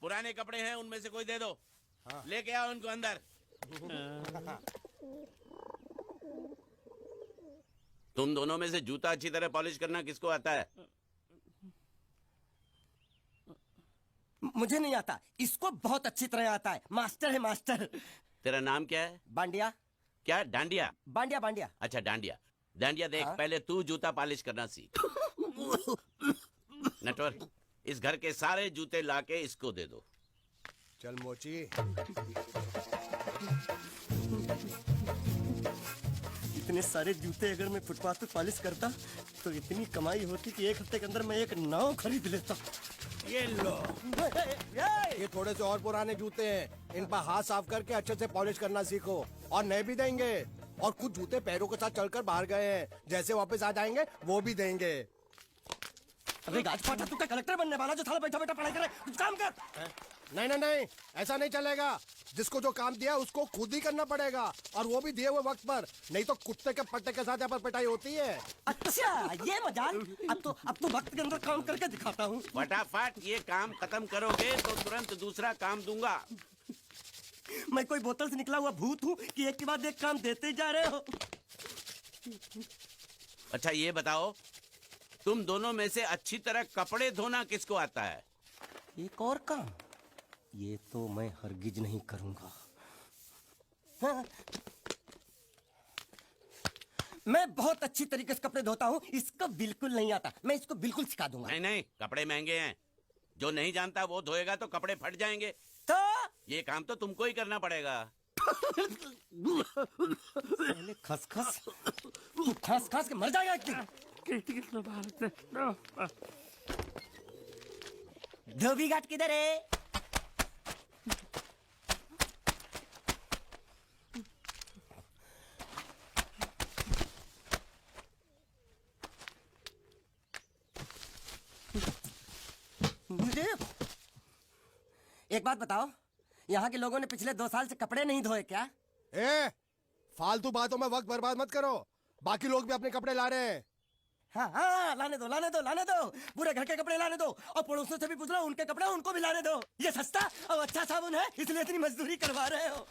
पुराने कपड़े हैं, उनमें से कोई दे दो। हाँ। लेके आओ उनको अंदर। तुम दोनों में से जूता अच्छी तरह पॉलिश करना किसको आता है? मुझे नहीं आता, इसको बहुत अच्छी तरह आता है। मास्टर है मास्टर। तेरा नाम क्या है? बांडिया। क्या? डांडिया? बांडिया बांडिया। अच्छा डांडिया। डांडिया देख, हाँ? पहले तू जूता पॉलिश करना सीख। नटवर, इस घर के सारे जूते लाके इसको दे दो। चल मोची। इतने सारे जूते अगर मैं फुटपाथ पे पॉलिश करता तो इतनी कमाई होती कि एक हफ्ते के अंदर मैं एक नाव खरीद लेता। ये लो, ये थोड़े से और पुराने जूते हैं, इन पर हाथ साफ करके अच्छे से पॉलिश करना सीखो। और नए भी देंगे, और कुछ जूते पैरों के साथ चलकर बाहर गए हैं, जैसे वापस आ जाएंगे वो भी देंगे। अबे गाज फाटा, तू क्या कलेक्टर बनने वाला जो साला बैठा बैठा पढ़ाई करे? कुछ काम कर। नहीं नहीं नहीं, ऐसा नहीं चलेगा। जिसको जो काम दिया उसको खुद ही करना पड़ेगा, और वो भी दिए हुए वक्त पर, नहीं तो कुत्ते के पट्टे के साथ यहाँ पर पिटाई होती है। अच्छा ये मजाक। अब तो वक्त के अंदर काम करके दिखाता हूँ। फटाफट ये काम खत्म करोगे तो तुरंत दूसरा काम दूंगा। मैं कोई बोतल से निकला हुआ भूत हूँ कि एक के बाद एक काम देते जा रहे हो? अच्छा ये बताओ, तुम दोनों में से अच्छी तरह कपड़े धोना किसको आता है? एक और काम, ये तो मैं हरगिज नहीं करूंगा। हाँ। मैं बहुत अच्छी तरीके से कपड़े धोता हूँ, इसको बिल्कुल नहीं आता। मैं इसको बिल्कुल सिखा दूंगा। नहीं नहीं, कपड़े महंगे हैं, जो नहीं जानता वो धोएगा तो कपड़े फट जाएंगे। तो ये काम तो तुमको ही करना पड़ेगा। पहले खसखस, तू खस खस के मर जाएगा एक दिन। धोबी घाट किधर है? एक बात बताओ, यहाँ के लोगों ने पिछले 2 साल से कपड़े नहीं धोए क्या? फालतू बातों में वक्त बर्बाद मत करो, बाकी लोग भी अपने कपड़े ला रहे हैं। हाँ हाँ, लाने दो लाने दो लाने दो, पूरे घर के कपड़े लाने दो, और पड़ोसियों से भी पूछ लो, उनके कपड़े उनको भी लाने दो। ये सस्ता और अच्छा साबुन है, इसलिए इतनी मजदूरी करवा रहे हो।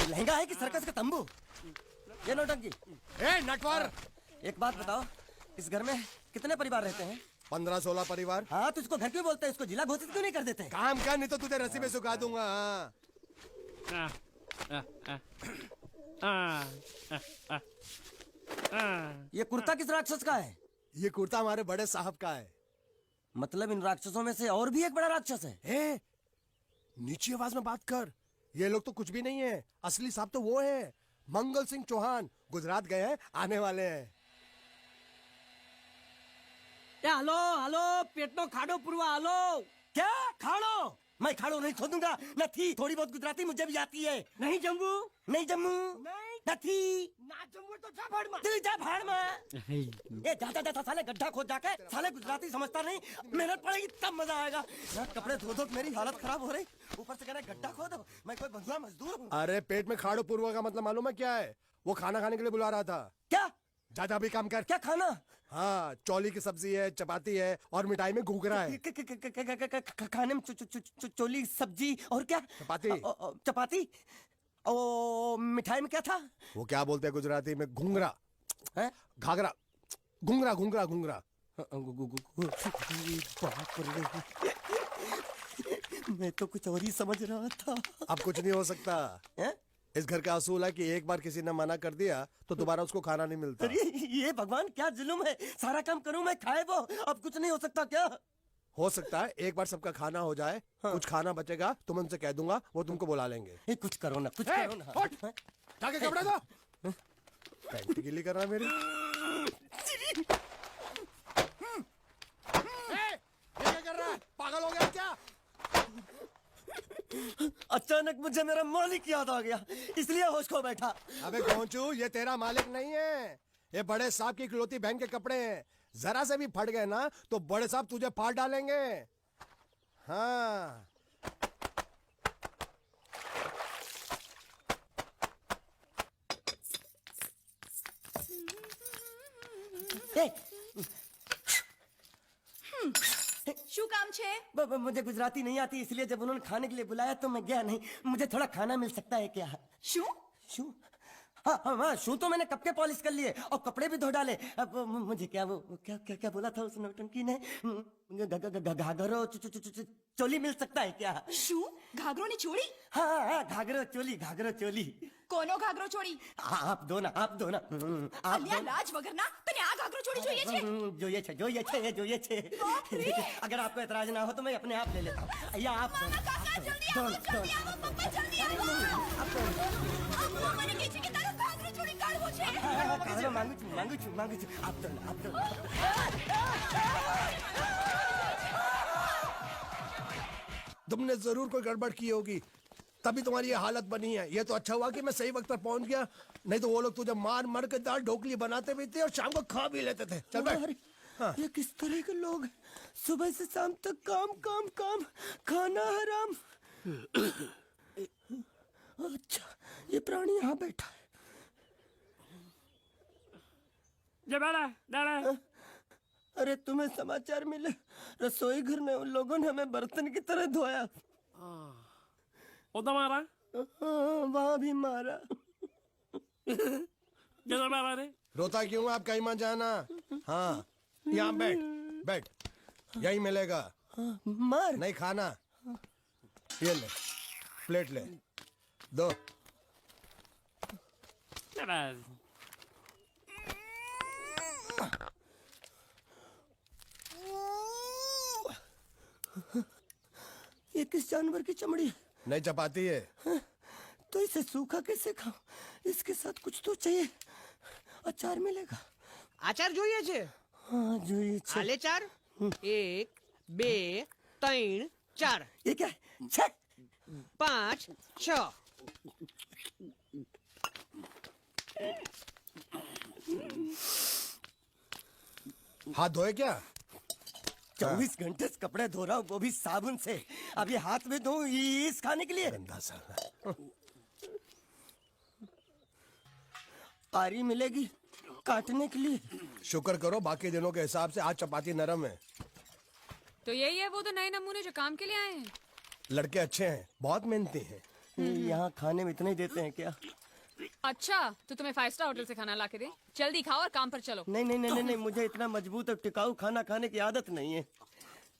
लहंगा है कि सर्कस का तंबू? ये नौटंकी। नटवर, एक बात बताओ, इस घर में कितने परिवार रहते हैं? 15-16 परिवार। हाँ, तो इसको घर क्यों बोलते हैं? इसको जिला घोषित क्यों नहीं कर देते? काम कर, नहीं तो तुझे रस्सी में सुखा दूंगा। ये कुर्ता किस राक्षस का है? ये कुर्ता हमारे बड़े साहब का है। मतलब इन राक्षसों में से और भी एक बड़ा राक्षस है? नीची आवाज में बात कर, ये लोग तो कुछ भी नहीं है, असली साहब तो वो है, मंगल सिंह चौहान। गुजरात गए हैं, आने वाले हैं। हेलो हेलो, पेट नो खाड़ो पुरवा। हेलो, क्या खाड़ो? मैं खाड़ो नहीं खोदूंगा। नहीं, थोड़ी बहुत गुजराती मुझे भी आती है। नहीं जम्मू, नहीं जम्मू, नहीं ना जम्मू तो जा भाड़ में। तू जा भाड़ में। ये जाता जाता साले गड्ढा खोद जाके, साले गुजराती समझता नहीं। मेहनत पड़ेगी तब मजा आएगा। ना कपड़े धो धो मेरी हालत खराब हो रही, ऊपर से कह रहे गड्ढा खोदो। मैं कोई बंधुआ मजदूर हूँ? अरे पेट में खाड़ो पूर्वा का मतलब मालूम है क्या है? वो खाना खाने के लिए बुला रहा था। क्या? जा भी काम कर। क्या खाना? हाँ, चौली की सब्जी है, चपाती है, और मिठाई में घूघरा है। खाने में चोली सब्जी और क्या? चपाती। चपाती। ओ, मिठाई में क्या था? वो क्या बोलते हैं गुजराती में? घूंघरा है? घाघरा, घूंघरा घूंघरा घूंघरा। बाप रे, मैं तो कुछ और ही समझ रहा था। अब कुछ नहीं हो सकता है? इस घर का असूल है कि एक बार किसी ने मना कर दिया तो दोबारा उसको खाना नहीं मिलता। अरे ये भगवान क्या जुल्म है, सारा काम करूं मैं, खाए वो। अब कुछ नहीं हो सकता क्या? हो सकता है एक बार सबका खाना हो जाए। हाँ। कुछ खाना बचेगा तो मैं उनसे कह दूंगा, वो तुमको बुला लेंगे। कुछ करो ना, कुछ करो ना। जाके कपड़े दो। पैंट गीली कर रहा है मेरी। ये क्या कर रहा है? पागल हो गया क्या? अचानक मुझे मेरा मालिक याद आ गया, इसलिए होश खो बैठा। अबे गोंचू, ये तेरा मालिक नहीं है, ये बड़े साहब की इकलौती बहन के कपड़े हैं। जरा से भी फट गए ना तो बड़े साहब तुझे फाड़ डालेंगे। हाँ, શું કામ છે? मुझे गुजराती नहीं आती, इसलिए जब उन्होंने खाने के लिए बुलाया तो मैं गया नहीं। मुझे थोड़ा खाना मिल सकता है क्या? શું? शू? हाँ हाँ हाँ, शू तो मैंने कब के पॉलिश कर लिए और कपड़े भी धो डाले। अब मुझे क्या वो क्या क्या क्या बोला था उस नौटंकी ने? घाघरो चोली मिल सकता है क्या? શું? ઘાઘરોની ચોળી? हाँ हाँ हाँ, घाघरो चोली। કોનો ઘાઘરો ચોળી? आप दो ना आप दो। અલ્યા લાજ વગરના તને આ ઘાઘરો ચોળી જોઈએ છે? જોઈએ છે। બાપરે! अगर आपको एतराज ना हो तो मैं अपने आप ले लेता हूँ। या आप दो ना, કાકા જલ્દી આવો, જલ્દી આવો, પપ્પા જલ્દી આવો. અમ્મા મને કહે છે કે તારો ઘાઘરો ચોળી કાઢવો છે. घाघरो मांगू छू। आप दो ना। तुमने जरूर कोई गड़बड़ की होगी, तभी तुम्हारी ये हालत बनी है। ये तो अच्छा हुआ कि मैं सही वक्त पर पहुंच गया, नहीं तो वो लोग तुझे मार के दाल ढोकली बनाते भी थे और शाम को खा भी लेते थे। चल बैठ। हाँ। ये किस तरह के लोग हैं? सुबह से शाम तक काम, खाना हराम। अच्छा, ये प्राणी यहाँ बैठा है। अरे तुम्हें समाचार मिले? रसोई घर में उन लोगों ने हमें बर्तन की तरह धोया। मारा वहाँ भी मारा। मारा रे? रोता क्यों? आप कहीं मत जाना। हाँ, यहाँ बैठ, यही मिलेगा। मार नहीं खाना, ये ले, प्लेट ले, दो। ये किस जानवर की चमड़ी है? नहीं चपाती है। तो इसे सूखा कैसे खाऊं? इसके साथ कुछ तो चाहिए। अचार मिलेगा? આચાર જોઈએ છે? हाँ જોઈએ છે। આલે ચાર 1 2 3 4 ये क्या है? छह। 5 6 हाथ धोए क्या? 24 घंटे से कपड़े धो रहा हूँ, वो भी साबुन से। अब ये हाथ में धो इस खाने के लिए? गंदा साला। आरी मिलेगी काटने के लिए? शुक्र करो बाकी दिनों के हिसाब से आज चपाती नरम है। तो यही है वो तो नए नमूने जो काम के लिए आए हैं। लड़के अच्छे हैं, बहुत मेहनती हैं। यहाँ खाने में इतना ही देते हैं क्या? अच्छा तो तुम्हें 5 स्टार होटल से खाना ला के दे? जल्दी खाओ और काम पर चलो। नहीं, मुझे इतना मजबूत और टिकाऊ खाना खाने की आदत नहीं है।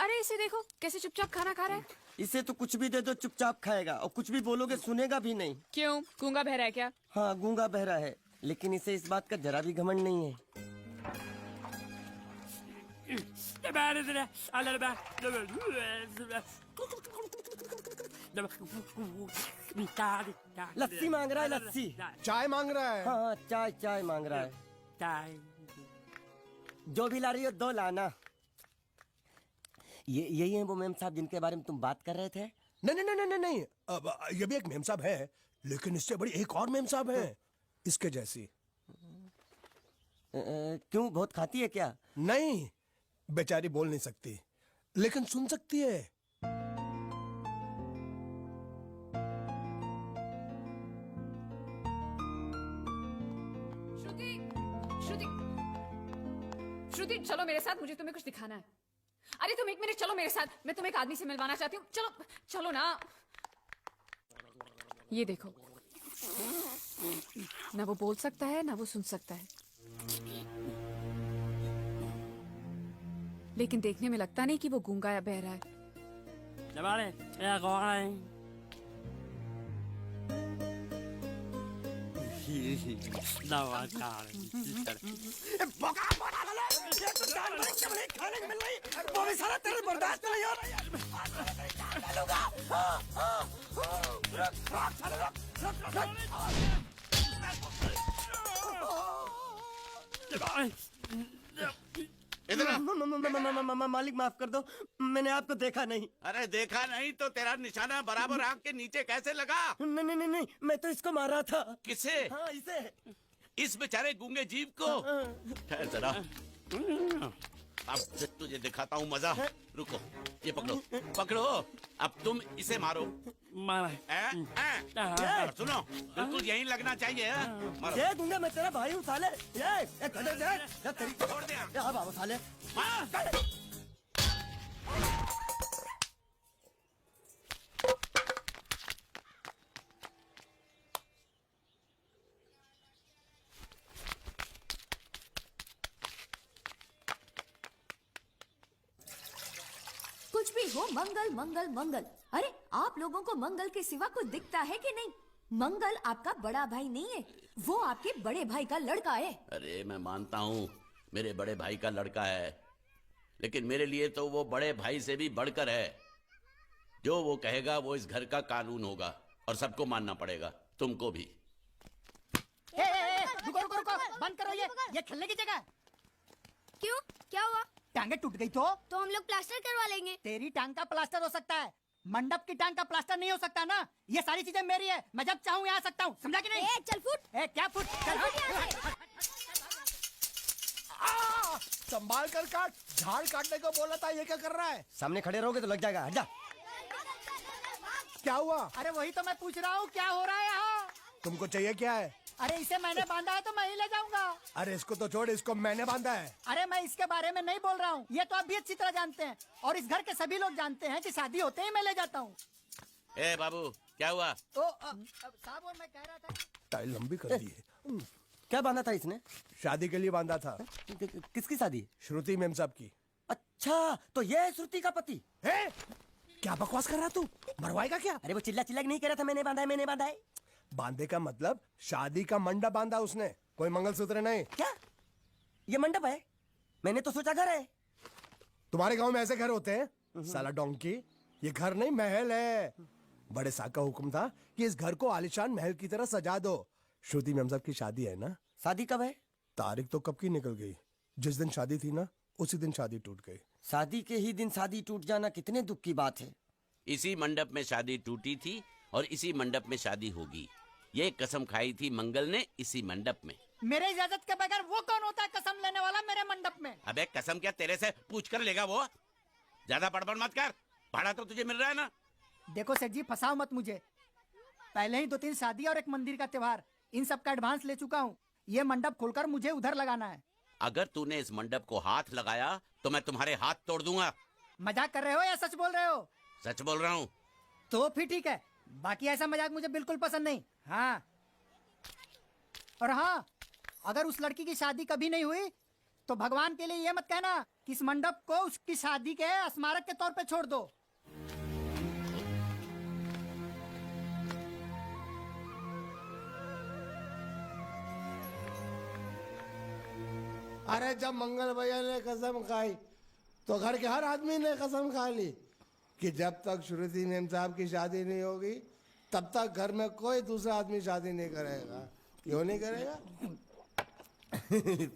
अरे इसे देखो कैसे चुपचाप खाना खा रहा है। इसे तो कुछ भी दे दो चुपचाप खाएगा, और कुछ भी बोलोगे सुनेगा भी नहीं। क्यों, गूंगा बहरा है क्या? हाँ गूंगा बहरा है, लेकिन इसे इस बात का जरा भी घमंड नहीं है। लस्सी मांग रहा है, लस्सी। चाय मांग रहा है। हाँ चाय मांग रहा है। जो भी ला रही हो 2 लाना। यही है वो मेम साहब जिनके बारे में तुम बात कर रहे थे? नहीं। अब ये भी एक मेम साहब है, लेकिन इससे बड़ी एक और मेम साहब है, इसके जैसी। क्यों, बहुत खाती है क्या? नहीं, बेचारी बोल नहीं सकती, लेकिन सुन सकती है। श्रुति चलो मेरे साथ, मुझे तुम्हें कुछ दिखाना है। अरे तुम 1 मिनट चलो मेरे साथ, मैं तुम्हें एक आदमी से मिलवाना चाहती हूँ। चलो ना। ये देखो, ना वो बोल सकता है ना वो सुन सकता है, लेकिन देखने में लगता नहीं कि वो गूंगा या बहरा है। वो भी सारा तेरे बर्दाश्त नहीं हो रहा। मालिक माफ कर दो, मैंने आपको देखा नहीं। अरे देखा नहीं तो तेरा निशाना बराबर आंख के नीचे कैसे लगा? नहीं, मैं तो इसको मारा था। किसे? हाँ इसे। इस बेचारे गूंगे जीव को? ठहर जरा। अब तुझे दिखाता हूँ मजा। रुको, ये पकड़ो पकड़ो, अब तुम इसे मारो। मारा सुनो, बिल्कुल यहीं लगना चाहिए। मारो। ये गुंडा मैं तेरा भाई हूँ साले। ये गधे दे, ये तेरी छोड़ दे। ये हाँ बाबू साले। मार। कुछ भी हो, मंगल मंगल मंगल। अरे आप लोगों को मंगल के सिवा कुछ दिखता है कि नहीं? मंगल आपका बड़ा भाई नहीं है, वो आपके बड़े भाई का लड़का है। अरे मैं मानता हूँ मेरे बड़े भाई का लड़का है, लेकिन मेरे लिए तो वो बड़े भाई से भी बढ़कर है। जो वो कहेगा वो इस घर का कानून होगा और सबको मानना पड़ेगा, तुमको भी। रुको रुको रुको, बंद करो ये खेलने की जगह। क्यों, क्या हुआ? टांगे टूट गई तो हम लोग प्लास्टर करवा लेंगे। तेरी टांग का प्लास्टर हो सकता है, मंडप की टांग का प्लास्टर नहीं हो सकता ना। ये सारी चीजें मेरी है, मैं जब चाहूँ यहाँ आ सकता हूँ, समझा कि नहीं? चल फुट। क्या फुट? चल संभाल कर काट, झाड़ काटने को बोला था, ये क्या कर रहा है? सामने खड़े रहोगे तो लग जाएगा, हट जा। क्या हुआ? अरे वही तो मैं पूछ रहा हूँ, क्या हो रहा है यहाँ? तुमको चाहिए क्या है? अरे इसे मैंने बांधा है तो मैं ही ले जाऊंगा। अरे इसको तो छोड़, इसको मैंने बांधा है। अरे मैं इसके बारे में नहीं बोल रहा हूँ, ये तो आप भी अच्छी तरह जानते हैं और इस घर के सभी लोग जानते हैं कि शादी होते ही मैं ले जाता हूँ। ए बाबू, क्या हुआ? तो साहब और मैं कह रहा था टाइल लंबी कर दी है। क्या बांधा था इसने? शादी के लिए बांधा था। किसकी शादी? श्रुति मेम साहब की। अच्छा, तो ये है श्रुति का पति? है? क्या बकवास कर रहा तू? मरवाएगा क्या? अरे वो चिल्ला चिल्ला के नहीं कह रहा था मैंने बांधा है, मैंने बांधा है। बांधे का मतलब शादी का मंडप बांधा उसने, कोई मंगलसूत्र नहीं। क्या ये मंडप है? मैंने तो सोचा घर है। तुम्हारे गांव में ऐसे घर होते हैं? साला डोंकी, ये घर नहीं महल है। बड़े साहब का हुक्म था कि इस घर को आलीशान महल की तरह सजा दो। श्रुति मेम साहब की शादी है ना? शादी कब है? तारीख तो कब की निकल गई। जिस दिन शादी थी ना, उसी दिन शादी टूट गई। शादी के ही दिन शादी टूट जाना कितने दुख की बात है। इसी मंडप में शादी टूटी थी और इसी मंडप में शादी होगी। ये कसम खाई थी मंगल ने इसी मंडप में। मेरे इजाजत के बगैर वो कौन होता है कसम लेने वाला मेरे मंडप में? अबे कसम क्या तेरे से पूछ कर लेगा वो? ज्यादा बड़बड़ मत कर, भाड़ा तो तुझे मिल रहा है ना। देखो सेठ जी, फंसाओ मत मुझे। पहले ही 2-3 शादी और एक मंदिर का त्योहार, इन सब का एडवांस ले चुका हूँ। ये मंडप खोलकर मुझे उधर लगाना है। अगर तूने इस मंडप को हाथ लगाया तो मैं तुम्हारे हाथ तोड़ दूंगा। मजाक कर रहे हो या सच बोल रहे हो? सच बोल रहा हूँ। तो फिर ठीक है, बाकी ऐसा मजाक मुझे बिल्कुल पसंद नहीं। हाँ, और हाँ, अगर उस लड़की की शादी कभी नहीं हुई तो भगवान के लिए ये मत कहना कि इस मंडप को उसकी शादी के स्मारक के तौर पे छोड़ दो। अरे जब मंगल भैया ने कसम खाई तो घर के हर आदमी ने कसम खा ली कि जब तक श्रुति मेम साहब की शादी नहीं होगी तब तक घर में कोई दूसरा आदमी शादी नहीं करेगा। क्यों नहीं करेगा?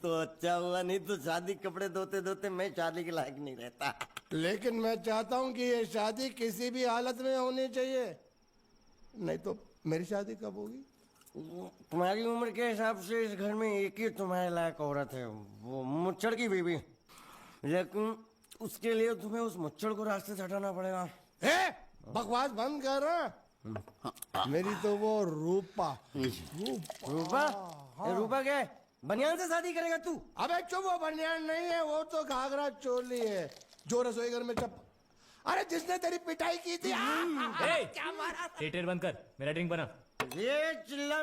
तो अच्छा हुआ, नहीं तो शादी कपड़े धोते धोते मैं शादी के लायक नहीं रहता। लेकिन मैं चाहता हूँ कि ये शादी किसी भी हालत में होनी चाहिए, नहीं तो मेरी शादी कब होगी? तुम्हारी उम्र के हिसाब से इस घर में एक ही तुम्हारे लायक औरत है, वो मुच्छड़ की बीवी। लेकिन उसके लिए तुम्हें उस मुच्छड़ को रास्ते से हटाना पड़ेगा। बकवास बंद कर रहा। मेरी तो वो रूपा। रूपा? रूपा क्या है? बनियान से शादी करेगा तू? अबे चुप, वो बनियान नहीं है, वो तो घाघरा चोली है जो रसोई घर में चप। अरे जिसने तेरी पिटाई की थी। क्या मारा था? थिएटर बंद कर, मेरा ड्रिंक बना। ये चिल्ला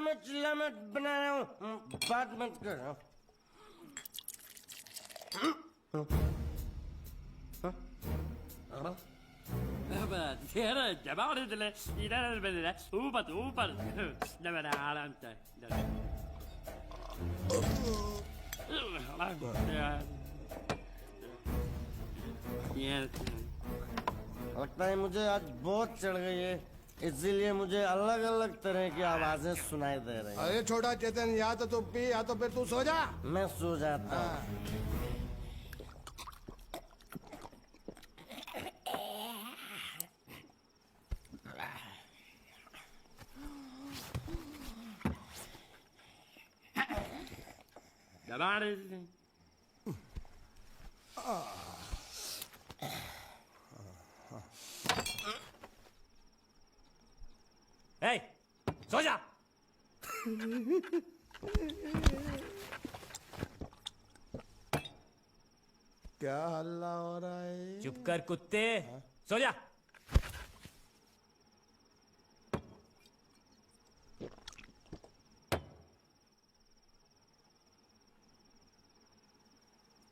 में बना रहा हूँ, बात मत कर। लगता है मुझे आज बहुत चढ़ गई है, इसीलिए मुझे अलग अलग तरह की आवाजें सुनाई दे रही हैं। अरे छोटा चेतन, या तो तू पी या तो फिर तू सो जा। मैं सो जाता हूँ। दबा सो जा। क्या हल्ला हो रहा है? चुप कर कुत्ते, सो जा।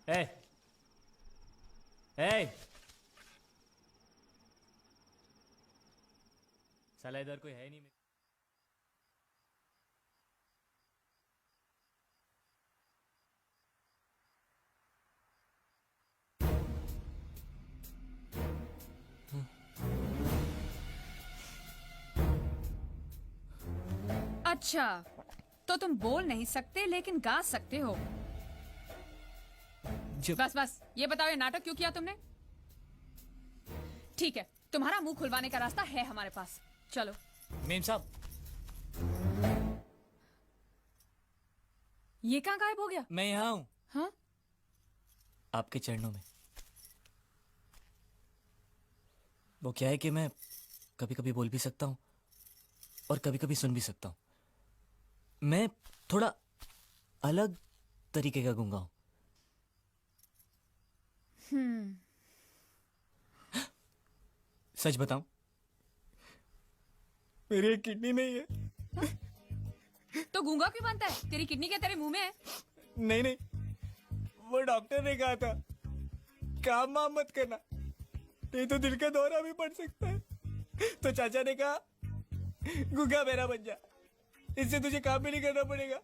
ए, ए, साला इधर कोई है नहीं। अच्छा, तो तुम बोल नहीं सकते लेकिन गा सकते हो। बस बस, ये बताओ ये नाटक क्यों किया तुमने? ठीक है, तुम्हारा मुंह खुलवाने का रास्ता है हमारे पास। चलो। मेम साहब, ये कहाँ गायब हो गया? मैं यहाँ हूँ, हाँ? आपके चरणों में। वो क्या है कि मैं कभी कभी बोल भी सकता हूँ और कभी कभी सुन भी सकता हूँ। मैं थोड़ा अलग तरीके का गूंगा हूँ। सच बताऊं, मेरी एक किडनी नहीं है। तो गूंगा क्यों बनता है? तेरी किडनी क्या तेरे मुंह में है? नहीं नहीं, वो डॉक्टर ने कहा था काम वाम मत करना, नहीं तो दिल का दौरा भी पड़ सकता है। तो चाचा ने कहा गूंगा मेरा बन जा, इससे तुझे काम भी नहीं करना पड़ेगा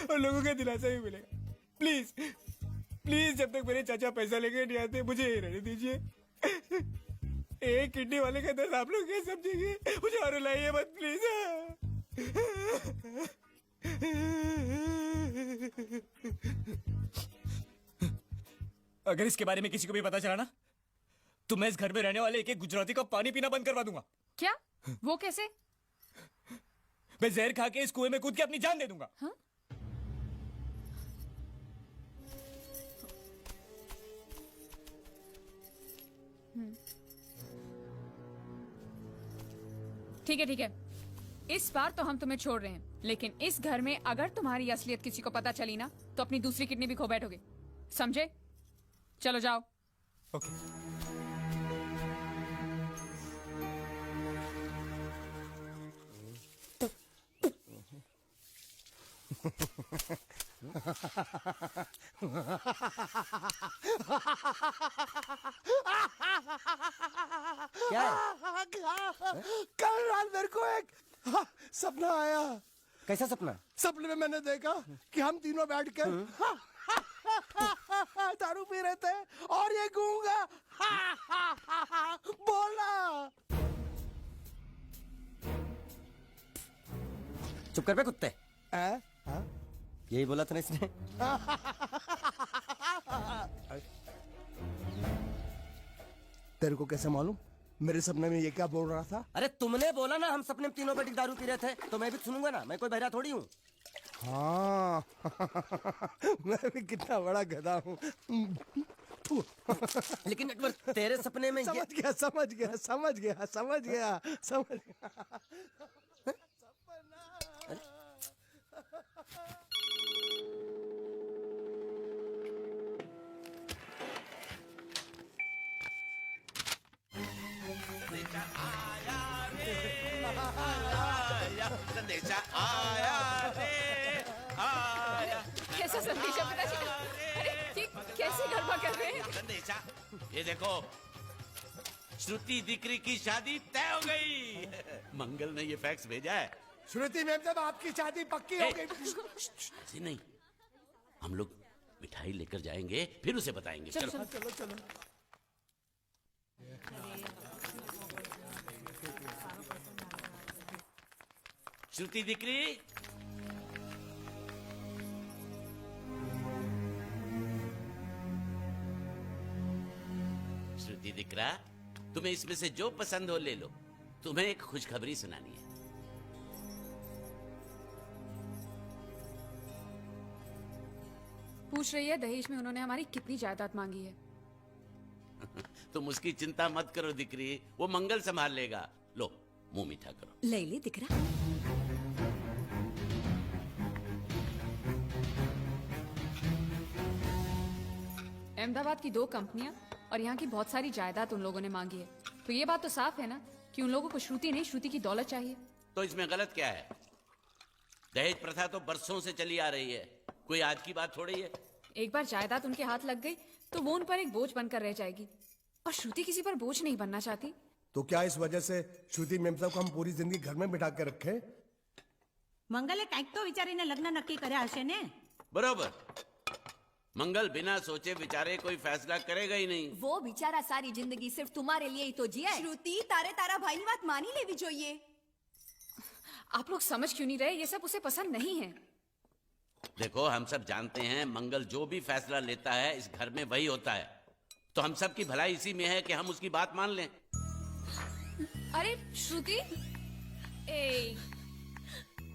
और लोगों का दिलासा भी मिलेगा। प्लीज प्लीज, जब तक मेरे चाचा पैसा लेके नहीं आते मुझे यही रहने दीजिए। एक किडनी वाले का दर्द आप लोग क्या समझेंगे? मुझे और रुलाइए मत प्लीज। अगर इसके बारे में किसी को भी पता चला ना, तो मैं इस घर में रहने वाले एक एक गुजराती का पानी पीना बंद करवा दूंगा। क्या? वो कैसे? मैं जहर खा के इस कुएं में कूद के अपनी जान दे दूंगा। हाँ? ठीक है ठीक है, इस बार तो हम तुम्हें छोड़ रहे हैं, लेकिन इस घर में अगर तुम्हारी असलियत किसी को पता चली ना, तो अपनी दूसरी किडनी भी खो बैठोगे, समझे? चलो जाओ। ओके। क्या है? कल रात मेरे को एक सपना आया। कैसा सपना? सपने में मैंने देखा कि हम तीनों बैठ कर दारू पी रहे थे और ये गूंगा बोला। चुप कर बे कुत्ते। हाँ? यही बोला था ना इसने। तेरे को कैसे मालूम मेरे सपने में ये क्या बोल रहा था? अरे तुमने बोला ना हम सपने में तीनों बैठ के दारू पी रहे थे, तो मैं भी सुनूंगा ना, मैं कोई बहरा थोड़ी हूँ। हाँ मैं भी कितना बड़ा गधा हूँ। लेकिन एक बार तेरे सपने में समझ गया समझ गया समझ गया समझ गया समझ गया। संदेशा आया रे आया। कैसा संदेशा पिताजी? अरे ये कैसे गरबा कर रहे हैं? संदेशा, ये देखो, श्रुति दिकरी की शादी तय हो गई। मंगल ने ये फैक्स भेजा है। श्रुति मैम साहब आपकी शादी पक्की हो गई। ऐसे नहीं, हम लोग मिठाई लेकर जाएंगे फिर उसे बताएंगे। चलो चलो चलो। श्रुति दिकरी, श्रुति दिकरा, तुम्हें इसमें से जो पसंद हो ले लो। तुम्हें एक खुशखबरी सुनानी है। पूछ रही है दहेज में उन्होंने हमारी कितनी जायदाद मांगी है। तुम उसकी चिंता मत करो दिकरी, वो मंगल संभाल लेगा। लो मुंह मीठा करो। ले ले दिख रहा। अहमदाबाद की 2 कंपनियां और यहाँ की बहुत सारी जायदाद उन लोगों ने मांगी है। तो ये बात तो साफ है ना कि उन लोगों को श्रुति नहीं, श्रुति की दौलत चाहिए। तो इसमें गलत क्या है? दहेज प्रथा तो बरसों से चली आ रही है, कोई आज की बात थोड़ी है। एक बार जायदाद उनके हाथ लग गई तो वो उन पर एक बोझ बनकर रह जाएगी, और श्रुति किसी पर बोझ नहीं बनना चाहती। तो क्या इस वजह से श्रुति मेम साहब को हम पूरी जिंदगी घर में बिठा के रखे? મંગલે કંઈક તો વિચારીને લગ્ન નક્કી કર્યા હશે ને? बरोबर। मंगल बिना सोचे विचारे कोई फैसला करेगा ही नहीं। वो बेचारा सारी जिंदगी सिर्फ तुम्हारे लिए ही तो जिया है। श्रुति तारे तारा भाई ની વાત માની લેવી જોઈએ। आप लोग समझ क्यों नहीं रहे? ये सब उसे पसंद नहीं है। देखो, हम सब जानते हैं मंगल जो भी फैसला लेता है इस घर में वही होता है, तो हम सब की भलाई इसी में है कि हम उसकी बात मान लें। अरे श्रुति,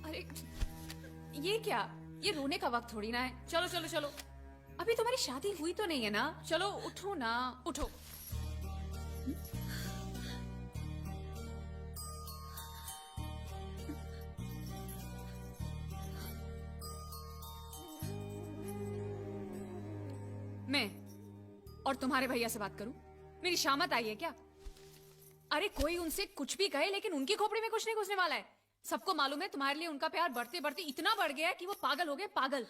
अरे ये क्या? ये रोने का वक्त थोड़ी ना है। चलो चलो चलो, अभी तुम्हारी शादी हुई तो नहीं है ना? चलो उठो ना, उठो। मैं और तुम्हारे भैया से बात करूं? मेरी शामत आई है क्या? अरे कोई उनसे कुछ भी कहे, लेकिन उनकी खोपड़ी में कुछ नहीं घुसने वाला है। सबको मालूम है तुम्हारे लिए उनका प्यार बढ़ते बढ़ते इतना बढ़ गया है कि वो पागल हो गए, पागल।